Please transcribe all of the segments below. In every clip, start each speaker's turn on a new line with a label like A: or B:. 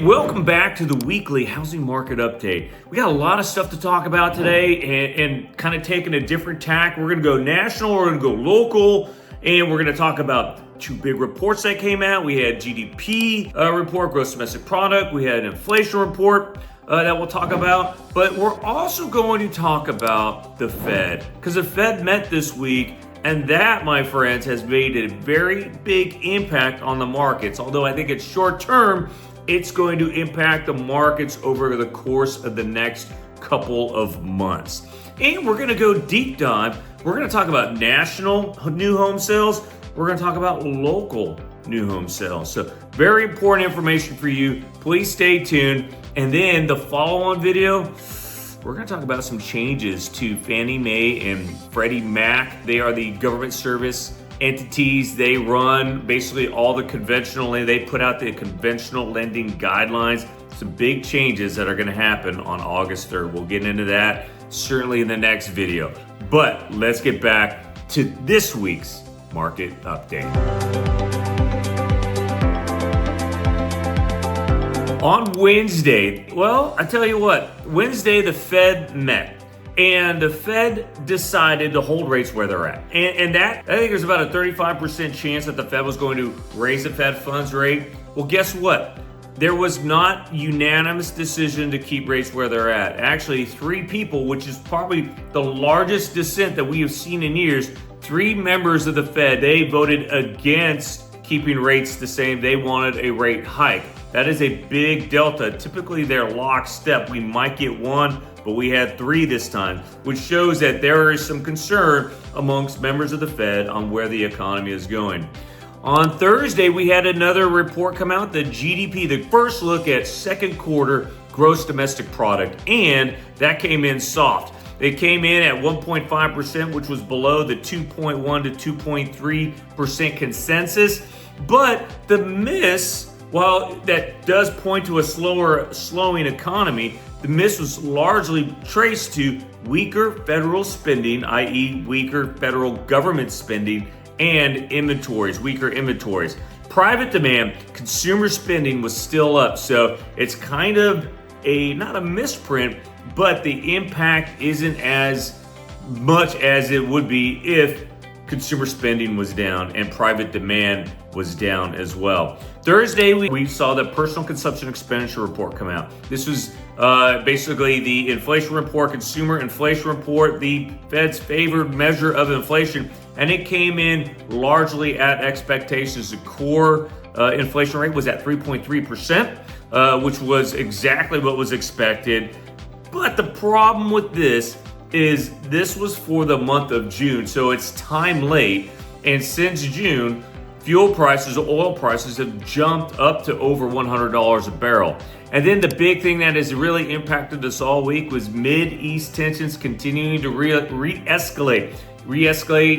A: Welcome back to the weekly housing market update. We got a lot of stuff to talk about today and kind of taking a different tack. We're going to go national, we're going to go local, and we're going to talk about two big reports that came out. We had GDP report, gross domestic product. We had an inflation report that we'll talk about. But we're also going to talk about the Fed, because the Fed met this week. And that, my friends, has made a very big impact on the markets. Although I think it's short term, it's going to impact the markets over the course of the next couple of months. And we're going to go deep dive. We're going to talk about national new home sales. We're going to talk about local new home sales. So very important information for you. Please stay tuned. And then the follow-on video, we're going to talk about some changes to Fannie Mae and Freddie Mac. They are the government service entities. They run basically all the conventional, they put out the conventional lending guidelines. Some big changes that are going to happen on August 3rd. We'll get into that certainly in the next video. But let's get back to this week's market update. On Wednesday, well, I tell you what, Wednesday the Fed met. And the Fed decided to hold rates where they're at. And that, I think there's about a 35% chance that the Fed was going to raise the Fed funds rate. Well, guess what? There was not unanimous decision to keep rates where they're at. Actually, three people, which is probably the largest dissent that we have seen in years, three members of the Fed, they voted against keeping rates the same. They wanted a rate hike. That is a big delta. Typically, they're lockstep. We might get one, but we had three this time, which shows that there is some concern amongst members of the Fed on where the economy is going. On Thursday, we had another report come out, the GDP, the first look at second quarter gross domestic product, and that came in soft. It came in at 1.5%, which was below the 2.1 to 2.3% consensus, but the miss, while that does point to a slowing economy, the miss was largely traced to weaker federal spending, i.e. weaker federal government spending, and weaker inventories. Private demand, consumer spending was still up, so it's kind of not a misprint, but the impact isn't as much as it would be if consumer spending was down and private demand was down as well. Thursday, we saw the personal consumption expenditure report come out. This was basically the inflation report, consumer inflation report, the Fed's favored measure of inflation, and it came in largely at expectations. The core inflation rate was at 3.3%, which was exactly what was expected. But the problem with this is this was for the month of June, so it's time late, and since June, fuel prices, oil prices have jumped up to over $100 a barrel. And then the big thing that has really impacted us all week was Mid-East tensions continuing to re-escalate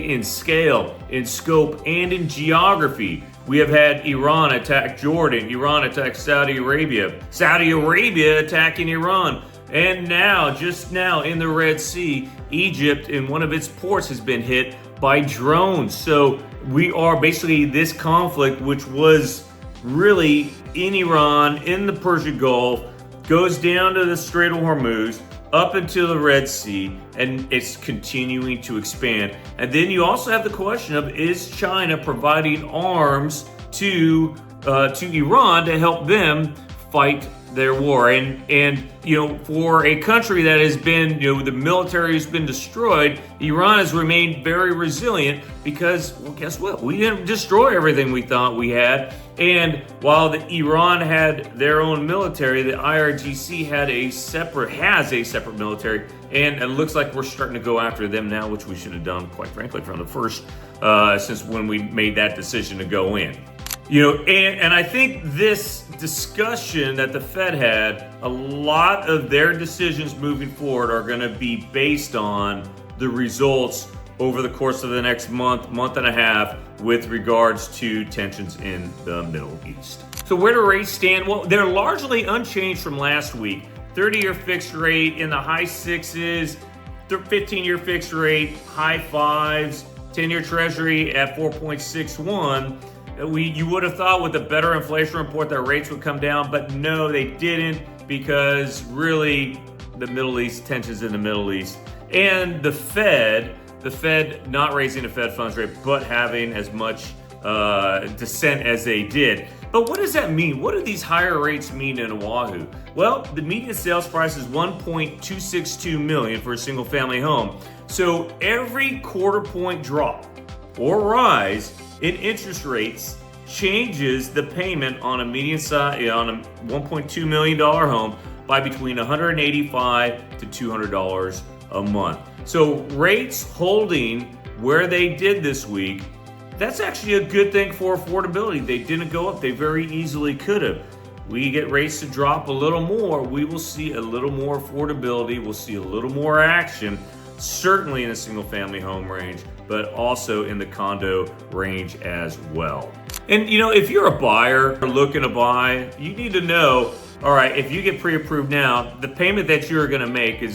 A: in scale, in scope, and in geography. We have had Iran attack Jordan, Iran attack Saudi Arabia, Saudi Arabia attacking Iran. And now, just now in the Red Sea, Egypt in one of its ports has been hit by drones. So we are basically this conflict, which was really in Iran, in the Persian Gulf, goes down to the Strait of Hormuz, up into the Red Sea, and it's continuing to expand. And then you also have the question of, is China providing arms to Iran to help them fight their war? And for a country that has been, the military has been destroyed, Iran has remained very resilient because, well, guess what? We didn't destroy everything we thought we had. And while Iran had their own military, the IRGC has a separate military, and it looks like we're starting to go after them now, which we should have done, quite frankly, from the first, since when we made that decision to go in. And I think this discussion that the Fed had, a lot of their decisions moving forward are going to be based on the results over the course of the next month and a half with regards to tensions in the Middle East. So where do rates stand? Well, they're largely unchanged from last week. 30-year fixed rate in the high sixes, 15-year fixed rate, high fives, 10-year treasury at 4.61. You would have thought with a better inflation report that rates would come down, but no, they didn't, because really the Middle East, tensions in the Middle East, and the Fed not raising the Fed funds rate, but having as much dissent as they did. But what does that mean? What do these higher rates mean in Oʻahu? Well, the median sales price is $1.262 million for a single family home. So every quarter point drop or rise in interest rates changes the payment on a median size, on a $1.2 million home by between $185 to $200 a month. So rates holding where they did this week, that's actually a good thing for affordability. They didn't go up. They very easily could have. We get rates to drop a little more, we will see a little more affordability. We'll see a little more action, certainly in the single family home range, but also in the condo range as well. And if you're a buyer or looking to buy, you need to know, all right, if you get pre-approved now, the payment that you're gonna make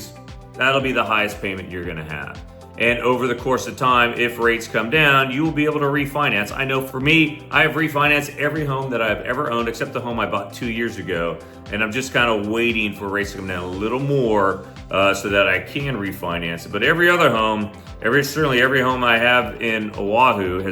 A: that'll be the highest payment you're gonna have. And over the course of time, if rates come down, you will be able to refinance. I know for me, I have refinanced every home that I've ever owned, except the home I bought 2 years ago. And I'm just kind of waiting for rates to come down a little more so that I can refinance it. But every other home, certainly every home I have in Oʻahu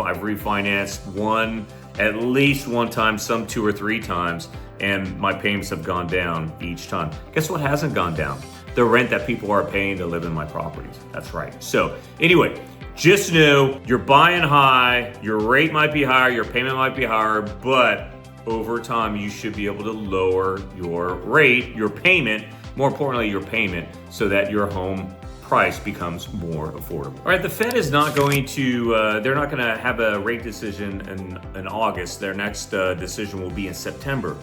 A: I've refinanced at least one time, some 2 or 3 times, and my payments have gone down each time. Guess what hasn't gone down? The rent that people are paying to live in my properties. That's right. So anyway, just know you're buying high, your rate might be higher, your payment might be higher, but over time you should be able to lower your rate, your payment, more importantly your payment, so that your home price becomes more affordable. All right, the Fed is not going to, they're not gonna have a rate decision in August. Their next decision will be in September.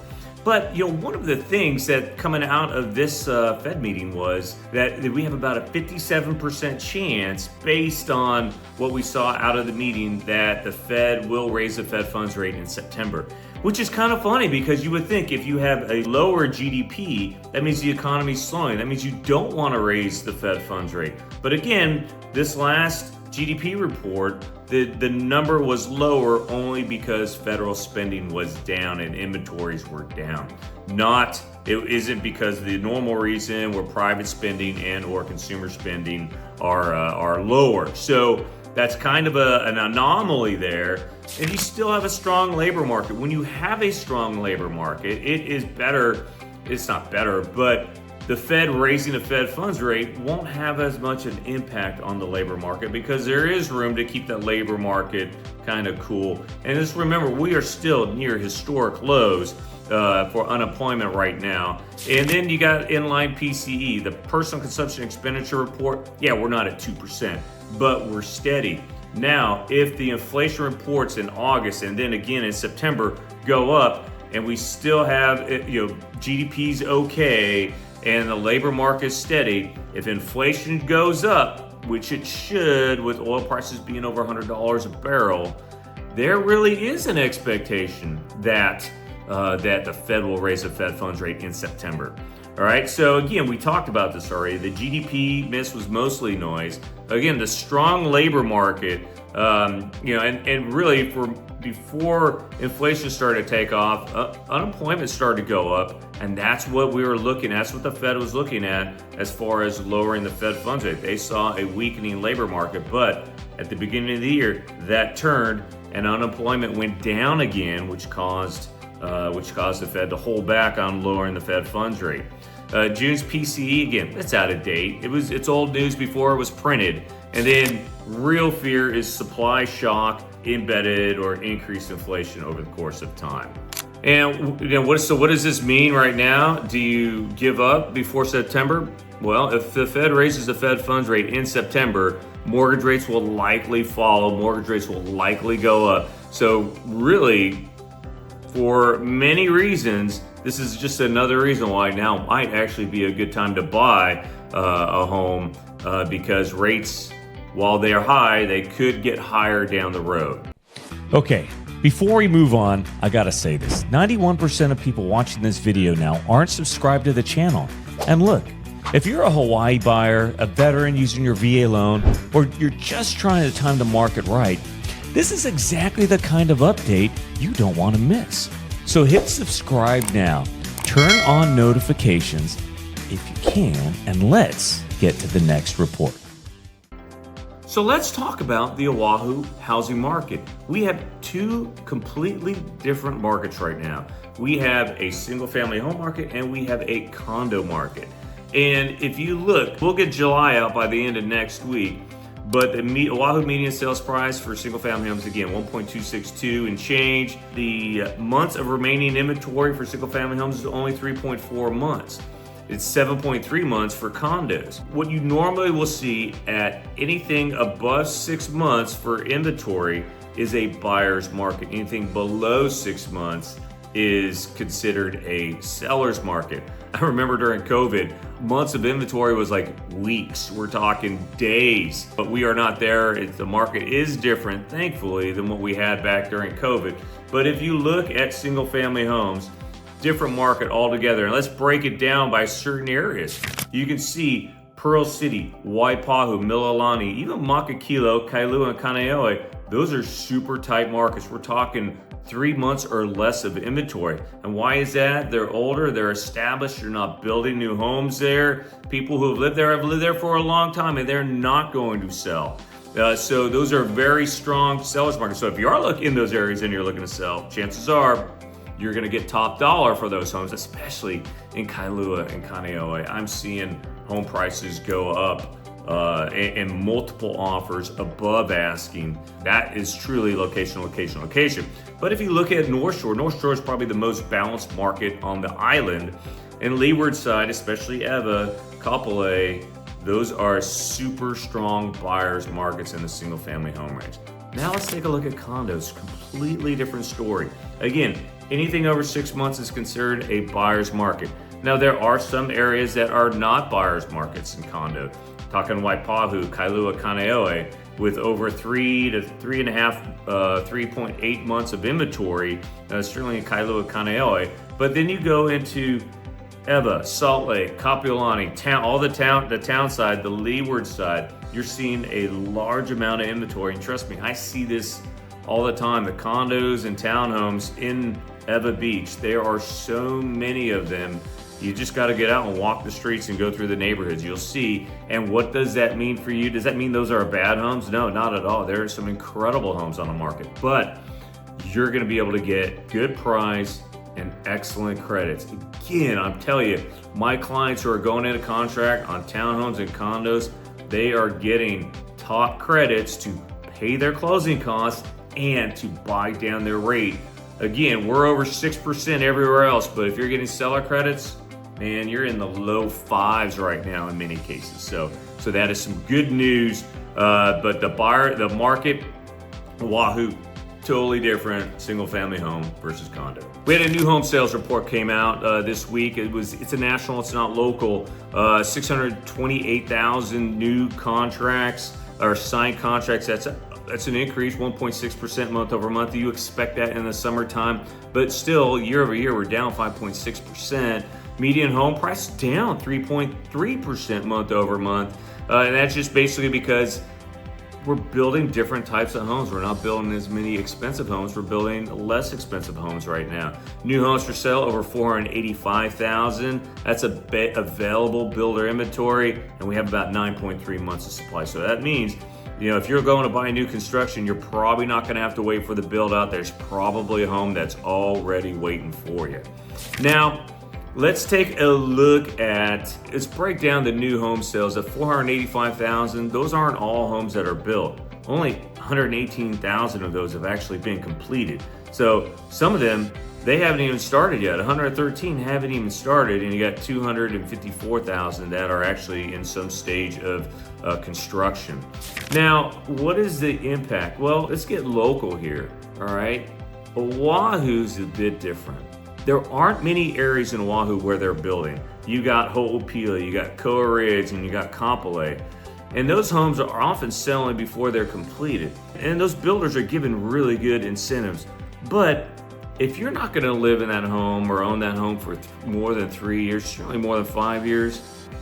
A: But one of the things that coming out of this Fed meeting was that we have about a 57% chance, based on what we saw out of the meeting, that the Fed will raise the Fed funds rate in September. Which is kind of funny, because you would think if you have a lower GDP, that means the economy's slowing. That means you don't want to raise the Fed funds rate. But again, this last GDP report, the number was lower only because federal spending was down and inventories were down. It isn't because of the normal reason where private spending and or consumer spending are lower. So that's kind of an anomaly there. And you still have a strong labor market. When you have a strong labor market, it is better. It's not better, but the Fed raising the Fed funds rate won't have as much an impact on the labor market, because there is room to keep that labor market kind of cool. And just remember, we are still near historic lows for unemployment right now. And then you got inline PCE, the personal consumption expenditure report. Yeah, we're not at 2%, but we're steady. Now, if the inflation reports in August and then again in September go up, and we still have, GDP's okay, and the labor market is steady, if inflation goes up, which it should, with oil prices being over $100 a barrel, there really is an expectation that the Fed will raise the Fed funds rate in September. All right, so again, we talked about this already. The GDP miss was mostly noise. Again, the strong labor market, and really before inflation started to take off, unemployment started to go up, and that's what we were looking at. That's what the Fed was looking at as far as lowering the Fed funds rate. They saw a weakening labor market, but at the beginning of the year, that turned and unemployment went down again, which caused the Fed to hold back on lowering the Fed funds rate. June's PCE, again, it's out of date. It's old news before it was printed. And then real fear is supply shock, embedded or increased inflation over the course of time. And what does this mean right now? Do you give up before September? Well, if the Fed raises the Fed funds rate in September, mortgage rates will likely follow. Mortgage rates will likely go up. So really, for many reasons, this is just another reason why now might actually be a good time to buy a home, because rates, while they are high, they could get higher down the road.
B: Okay, before we move on, I gotta say this. 91% of people watching this video now aren't subscribed to the channel. And look, if you're a Hawaii buyer, a veteran using your VA loan, or you're just trying to time the market right, This is exactly the kind of update you don't want to miss. So hit subscribe now, turn on notifications if you can, and let's get to the next report.
A: So let's talk about the Oʻahu housing market. We have two completely different markets right now. We have a single family home market and we have a condo market. And if you look, we'll get July out by the end of next week, but the Oʻahu median sales price for single family homes, again, 1.262 and change. The months of remaining inventory for single family homes is only 3.4 months. It's 7.3 months for condos. What you normally will see at anything above 6 months for inventory is a buyer's market. Anything below 6 months is considered a seller's market. I remember during COVID, months of inventory was like weeks. We're talking days, but we are not there. The market is different, thankfully, than what we had back during COVID. But if you look at single family homes, different market altogether. And let's break it down by certain areas. You can see Pearl City, Waipahu, Mililani, even Makakilo, Kailua, and Kaneohe. Those are super tight markets. We're talking 3 months or less of inventory. And why is that? They're older, they're established, you're not building new homes there. People who have lived there for a long time, and they're not going to sell. So those are very strong sellers markets. So if you are in those areas and you're looking to sell, chances are you're going to get top dollar for those homes, especially in Kailua and Kaneohe. I'm seeing home prices go up and multiple offers above asking. That is truly location. But if you look at North Shore is probably the most balanced market on the island. And leeward side, especially Ewa, Kapolei, those are super strong buyers markets in the single family home range. Now let's take a look at condos. Completely different story. Again, anything over 6 months is considered a buyer's market. Now there are some areas that are not buyer's markets in condo. Talking Waipahu, Kailua, Kaneohe, with over 3 to 3.5, 3.8 months of inventory, certainly in Kailua, Kaneohe. But then you go into Ewa, Salt Lake, Kapiolani, all the town side, the leeward side, you're seeing a large amount of inventory. And trust me, I see this all the time. The condos and townhomes in Ewa Beach, there are so many of them. You just got to get out and walk the streets and go through the neighborhoods. You'll see. And what does that mean for you? Does that mean those are bad homes? No, not at all. There are some incredible homes on the market, but you're going to be able to get good price and excellent credits. Again, I'm telling you, my clients who are going into contract on townhomes and condos, they are getting top credits to pay their closing costs and to buy down their rate. Again, we're over 6% everywhere else, but if you're getting seller credits, man, you're in the low 5s right now in many cases. So that is some good news. But the market, Oʻahu, totally different, single family home versus condo. We had a new home sales report came out this week. It's a national, it's not local. 628,000 new contracts or signed contracts. That's an increase, 1.6% month over month. You expect that in the summertime, but still year over year, we're down 5.6%. Median home price down 3.3% month over month. And that's just basically because we're building different types of homes. We're not building as many expensive homes. We're building less expensive homes right now. New homes for sale over 485,000. That's available builder inventory, and we have about 9.3 months of supply. So that means, if you're going to buy new construction, you're probably not going to have to wait for the build out. There's probably a home that's already waiting for you. Now, let's take a look let's break down the new home sales at 485,000. Those aren't all homes that are built. Only 118,000 of those have actually been completed. So some of them, they haven't even started yet. 113 haven't even started, and you got 254,000 that are actually in some stage of construction. Now, what is the impact? Well, let's get local here, all right? Oʻahu's a bit different. There aren't many areas in Oʻahu where they're building. You got Ho'opili, you got Koa Ridge, and you got Kapolei. And those homes are often selling before they're completed. And those builders are given really good incentives. But if you're not going to live in that home or own that home for more than 3 years, certainly more than 5 years,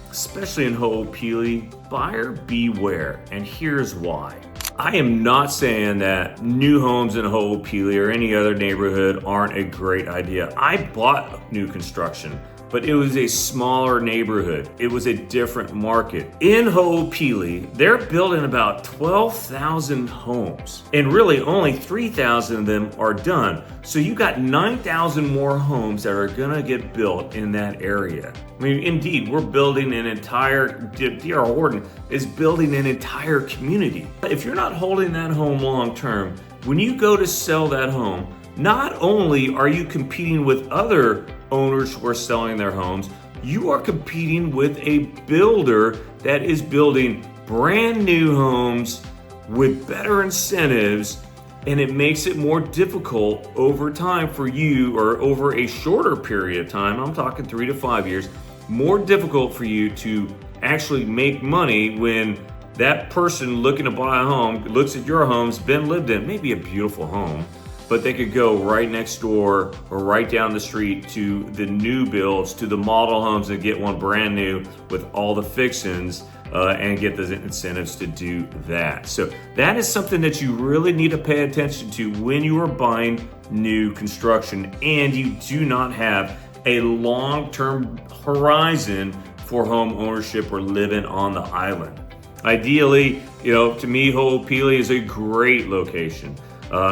A: especially in Ho'opili, buyer beware. And here's why. I am not saying that new homes in Ho'opili or any other neighborhood aren't a great idea. I bought new construction, but it was a smaller neighborhood. It was a different market. In Ho'opili, they're building about 12,000 homes, and really only 3,000 of them are done. So you got 9,000 more homes that are gonna get built in that area. I mean, indeed, we're building an entire, D.R. Horton is building an entire community. If you're not holding that home long term, when you go to sell that home, not only are you competing with other owners who are selling their homes, you are competing with a builder that is building brand new homes with better incentives, and it makes it more difficult over time for you, or over a shorter period of time, I'm talking 3 to 5 years, more difficult for you to actually make money when that person looking to buy a home looks at your home's been lived in, maybe a beautiful home, but they could go right next door or right down the street to the new builds, to the model homes, and get one brand new with all the fixings and get the incentives to do that. So that is something that you really need to pay attention to when you are buying new construction and you do not have a long-term horizon for home ownership or living on the island. Ideally, to me, Ho'opili is a great location.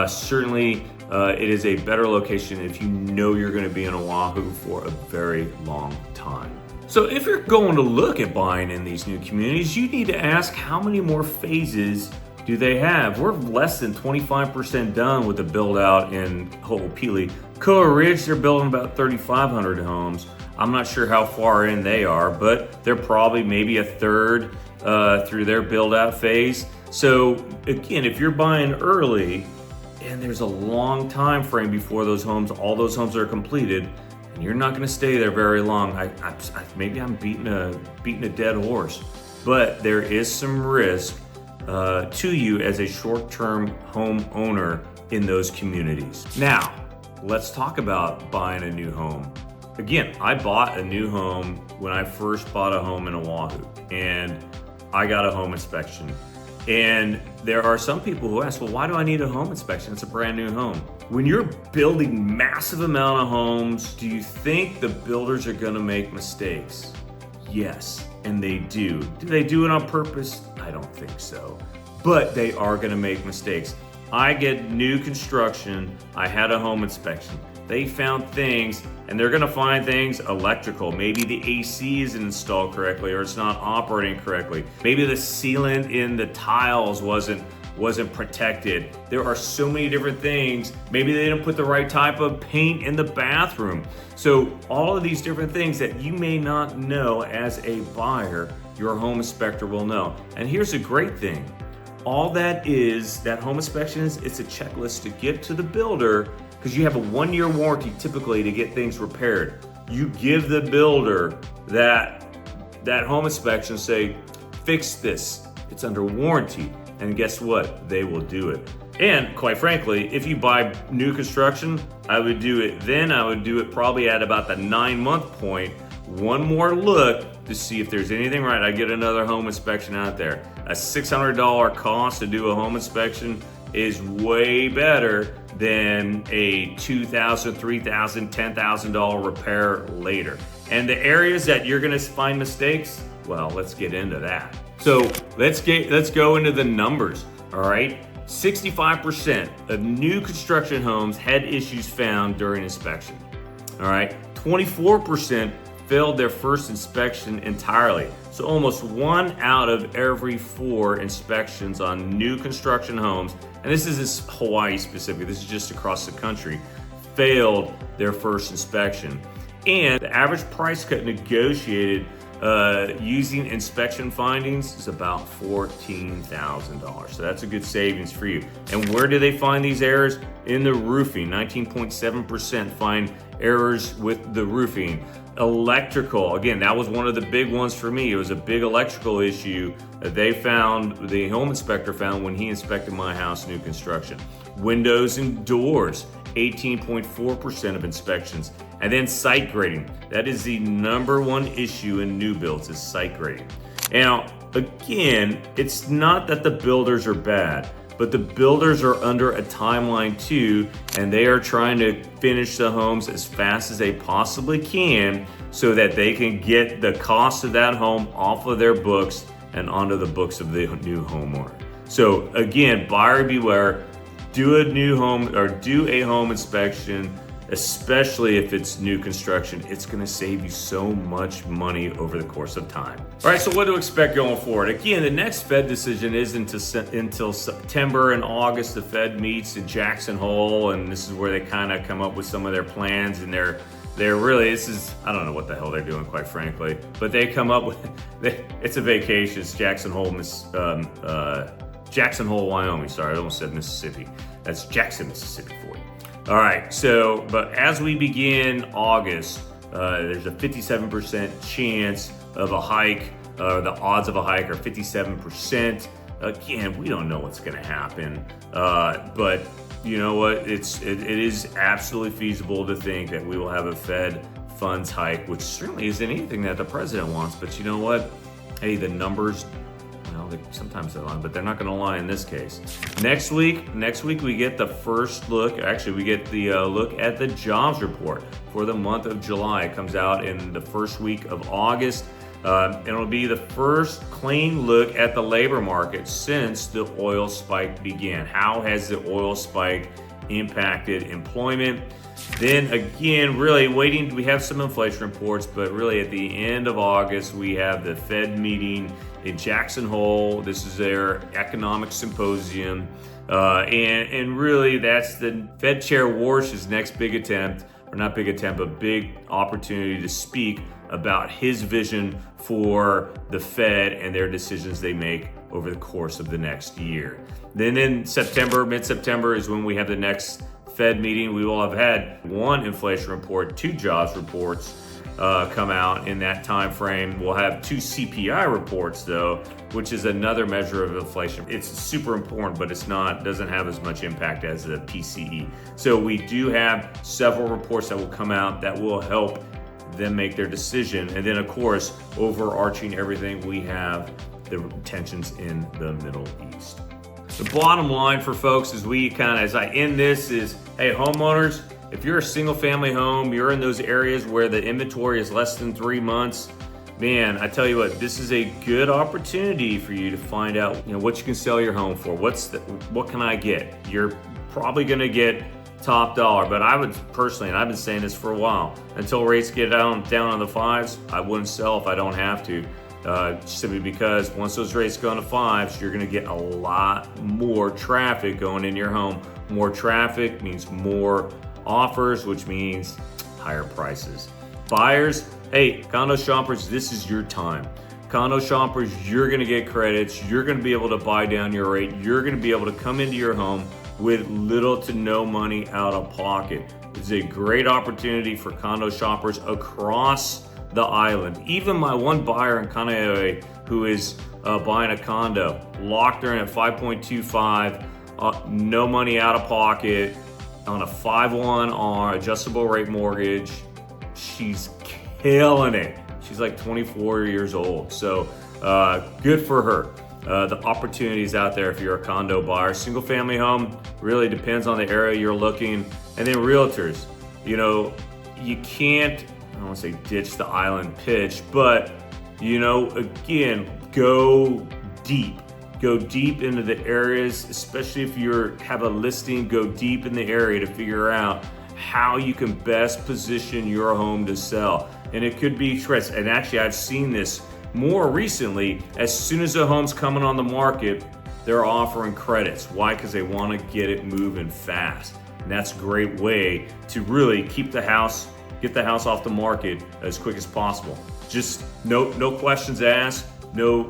A: Certainly, it is a better location if you know you're going to be in Oʻahu for a very long time. So if you're going to look at buying in these new communities, you need to ask how many more phases do they have? We're less than 25% done with the build out in Ho'opili. Koa Ridge, they're building about 3,500 homes. I'm not sure how far in they are, but they're probably maybe a third through their build out phase. So again, if you're buying early and there's a long time frame before all those homes are completed, and you're not going to stay there very long. Maybe I'm beating a dead horse, but there is some risk to you as a short-term home owner in those communities. Now, let's talk about buying a new home. Again, I bought a new home when I first bought a home in Oʻahu, and I got a home inspection. And there are some people who ask, well, why do I need a home inspection? It's a brand new home. When you're building massive amount of homes, do you think the builders are gonna make mistakes? Yes, and they do. Do they do it on purpose? I don't think so. But they are gonna make mistakes. I get new construction, I had a home inspection. They found things, and they're gonna find things electrical. Maybe the AC isn't installed correctly, or it's not operating correctly. Maybe the sealant in the tiles wasn't protected. There are so many different things. Maybe they didn't put the right type of paint in the bathroom. So all of these different things that you may not know as a buyer, your home inspector will know. And here's a great thing. All that home inspection is, it's a checklist to get to the builder, because you have a 1-year warranty typically to get things repaired. You give the builder that home inspection, say, fix this. It's under warranty. And guess what? They will do it. And quite frankly, if you buy new construction, I would do it then. I would do it probably at about the 9-month point. One more look to see if there's anything right. I get another home inspection out there. A $600 cost to do a home inspection is way better than a $2,000, $3,000, $10,000 repair later. And the areas that you're gonna find mistakes, well, let's get into that. So let's go into the numbers, all right? 65% of new construction homes had issues found during inspection, all right? 24% failed their first inspection entirely. So almost 1 out of every 4 inspections on new construction homes, and this is Hawaii specific, this is just across the country, failed their first inspection. And the average price cut negotiated using inspection findings is about $14,000. So that's a good savings for you. And where do they find these errors? In the roofing. 19.7% find errors with the roofing. Electrical, again, that was one of the big ones for me. It was a big electrical issue that the home inspector found when he inspected my house, new construction. Windows and doors, 18.4% of inspections. And then site grading. That is the #1 issue in new builds, is site grading. Now, again, it's not that the builders are bad. but the builders are under a timeline too, and they are trying to finish the homes as fast as they possibly can so that they can get the cost of that home off of their books and onto the books of the new homeowner. So again, buyer beware, do a new home or do a home inspection, especially if it's new construction. It's gonna save you so much money over the course of time. All right, so what to expect going forward? Again, the next Fed decision isn't until September and August. The Fed meets in Jackson Hole, and this is where they kind of come up with some of their plans, and they're really, I don't know what the hell they're doing, quite frankly, but they come up with, it's a vacation. It's Jackson Hole, Jackson Hole, Wyoming. Sorry, I almost said Mississippi. That's Jackson, Mississippi for you. All right, so, but as we begin August, there's a 57% chance of a hike. The odds of a hike are 57%. Again, we don't know what's gonna happen, but you know what? It is absolutely feasible to think that we will have a Fed funds hike, which certainly isn't anything that the president wants, but you know what? Hey, the numbers, sometimes they lie, but they're not going to lie in this case. Next week we get the first look. Actually, we get the look at the jobs report for the month of July. It comes out in the first week of August. And it'll be the first clean look at the labor market since the oil spike began. How has the oil spike impacted employment? Then again, really waiting, we have some inflation reports, but really at the end of August, we have the Fed meeting in Jackson Hole. This is their economic symposium. And really that's the Fed Chair Warsh's next big attempt, or not big attempt, but big opportunity to speak about his vision for the Fed and their decisions they make over the course of the next year. Then in September, mid-September is when we have the next Fed meeting. We will have had one inflation report, two jobs reports come out in that time frame. We'll have two CPI reports though, which is another measure of inflation. It's super important, but doesn't have as much impact as the PCE. So we do have several reports that will come out that will help them make their decision. And then of course, overarching everything, we have the tensions in the Middle East. The bottom line for folks as I end this is, hey, homeowners, if you're a single family home, you're in those areas where the inventory is less than 3 months, man, I tell you what, this is a good opportunity for you to find out, what you can sell your home for. What can I get? You're probably gonna get top dollar, but I would personally, and I've been saying this for a while, until rates get down on the fives, I wouldn't sell if I don't have to. Simply because once those rates go into fives, you're going to get a lot more traffic going in your home. More traffic means more offers, which means higher prices. Buyers, hey, condo shoppers, this is your time. Condo shoppers, you're going to get credits. You're going to be able to buy down your rate. You're going to be able to come into your home with little to no money out of pocket. It's a great opportunity for condo shoppers across the island. Even my one buyer in Kaneohe who is buying a condo, locked her in at 5.25, no money out of pocket on a 5/1 on adjustable rate mortgage. She's killing it. She's like 24 years old. So good for her. The opportunities out there if you're a condo buyer. Single family home really depends on the area you're looking. And then realtors, you can't, I don't want to say ditch the island pitch, but again, go deep. Go deep into the areas, especially if you have a listing, go deep in the area to figure out how you can best position your home to sell. And it could be stress. And actually, I've seen this more recently. As soon as a home's coming on the market, they're offering credits. Why? Because they want to get it moving fast. And that's a great way to really get the house off the market as quick as possible. Just no questions asked, no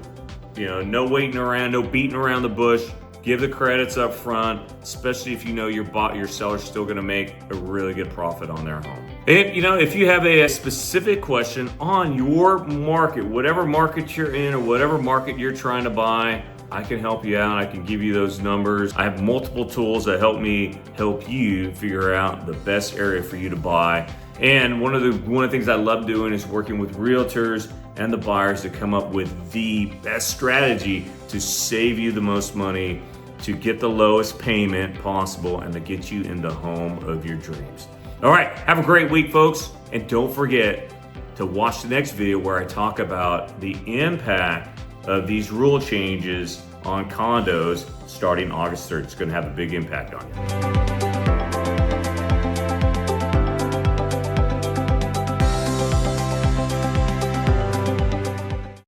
A: waiting around, no beating around the bush. Give the credits up front, especially if your seller's still gonna make a really good profit on their home. And if you have a specific question on your market, whatever market you're in or whatever market you're trying to buy, I can help you out. I can give you those numbers. I have multiple tools that help you figure out the best area for you to buy. And one of the things I love doing is working with realtors and the buyers to come up with the best strategy to save you the most money to get the lowest payment possible and to get you in the home of your dreams. All right, have a great week, folks. And don't forget to watch the next video where I talk about the impact of these rule changes on condos starting August 3rd. It's going to have a big impact on you.